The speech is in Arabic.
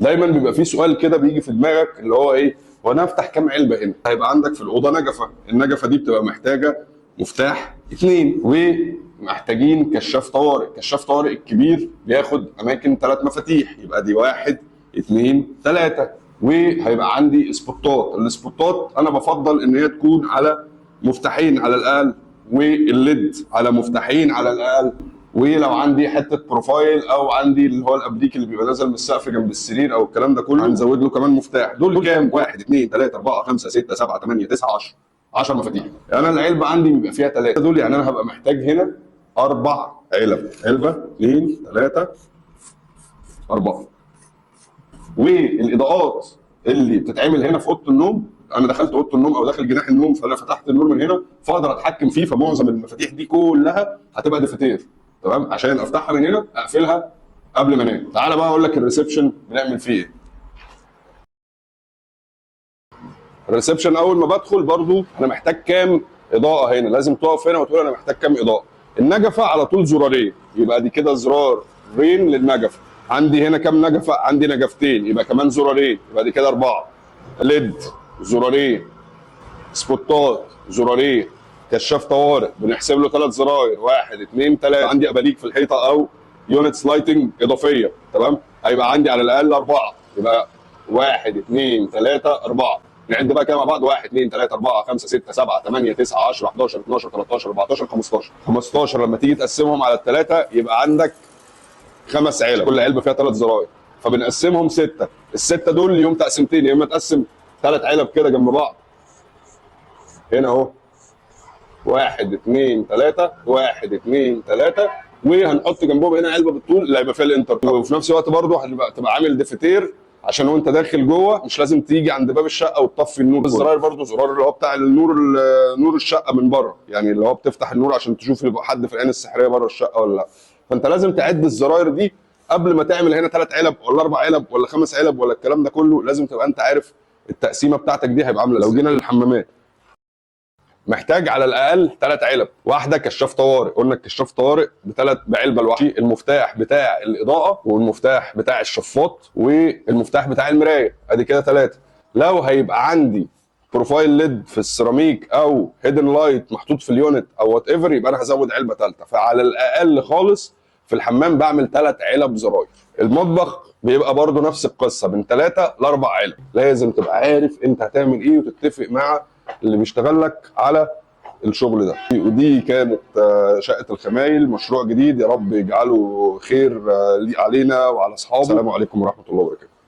دايما بيبقى في سؤال كده بيجي في دماغك اللي هو ايه، وانا افتح كام علبه هنا؟ هيبقى عندك في الاوضه نجفه، النجفه دي بتبقى محتاجه مفتاح 2، ومحتاجين كشاف طوارئ. كشاف طوارئ الكبير بياخد اماكن 3 مفاتيح، يبقى دي 1 2 3. وهيبقى عندي سبوتات. السبوتات انا بفضل ان هي تكون على مفتاحين على الاقل، والليد على مفتاحين على الاقل. ولو عندي حته بروفايل او عندي اللي هو الابديك اللي بيبقى نازل من السقف جنب السرير او الكلام ده كله، هنزود له كمان مفتاح. دول كام؟ 1 2 3 4 5 6 7 8 9 10. 10 مفاتيح. يعني انا العلبه عندي بيبقى فيها 3 دول، يعني انا هبقى محتاج هنا 4 علب. علبه 2 3 4. والاضاءات اللي بتتعمل هنا في اوضه النوم، انا دخلت اوضه النوم او داخل جناح النوم، فانا فتحت النور من هنا فاقدر اتحكم فيه. فمعظم المفاتيح دي كلها هتبقى دفاتير، تمام، عشان افتحها من هنا اقفلها قبل ما انام. تعالى بقى اقول لك الريسبشن بنعمل فيه ايه. الريسبشن اول ما بدخل برضو انا محتاج كام اضاءه هنا. لازم تقف هنا وتقول انا محتاج كام اضاءه. النجفه على طول زرارين، يبقى دي كده زرارين للنجفه. عندي هنا كام نجفه؟ عندي نجفتين، يبقى كمان زرارين، يبقى دي كده 4. ليد زرارين، سبوتات زرارين، كشاف طوارئ بنحسب له 3 زراير، 1 2 3. عندي اباليك في الحيطه او يونتس لايتنج اضافيه، تمام، هيبقى عندي على الاقل 4. يبقى 1 2 3 4. نعد بقى كده مع بعض: 1 2 3 4 5 6 7 8 9 10 11 12 13 14 15. 15 لما تيجي تقسمهم على الثلاثه يبقى عندك 5 علب، كل علبه فيها 3 زراير، فبنقسمهم 6. السته دول ليهم تقسيمتين، يا اما تقسم 3 علب كده جنب بعض هنا اهو، 1 2 3 1 2 3، وهنحط جنبهم هنا علبه بالطول اللي هيبقى فيها الانتر. وفي نفس الوقت برضه تبقى عامل ديفتير عشان وانت داخل جوه مش لازم تيجي عند باب الشقه وتطفي النور. الزراير برضه زرار اللي هو بتاع النور، نور الشقه من بره، يعني اللي هو بتفتح النور عشان تشوف يبقى حد في العين السحريه بره الشقه ولا لا. فانت لازم تعد الزراير دي قبل ما تعمل هنا 3 علب ولا 4 علب ولا 5 علب ولا الكلام ده كله. لازم تبقى انت عارف التقسيمه بتاعتك دي هيبقى عامله. لو جينا للحمامات محتاج على الاقل 3 علب. واحده كشاف طوارئ، قلنا الكشاف طوارئ بعلبه لوحده، المفتاح بتاع الاضاءه والمفتاح بتاع الشفاط والمفتاح بتاع المرايه، ادي كده 3. لو هيبقى عندي بروفايل ليد في السيراميك او هيدن لايت محطوط في اليونت او وات ايفر، يبقى انا هزود علبه ثالثه. فعلى الاقل خالص في الحمام بعمل 3 علب زراير. المطبخ بيبقى برضو نفس القصه، من 3 ل 4 علب. لازم تبقى عارف انت هتعمل ايه وتتفق مع اللي بيشتغل لك على الشغل ده. ودي كانت شقة الخمايل، مشروع جديد، يا رب يجعله خير علينا وعلى اصحابه. السلام عليكم ورحمة الله وبركاته.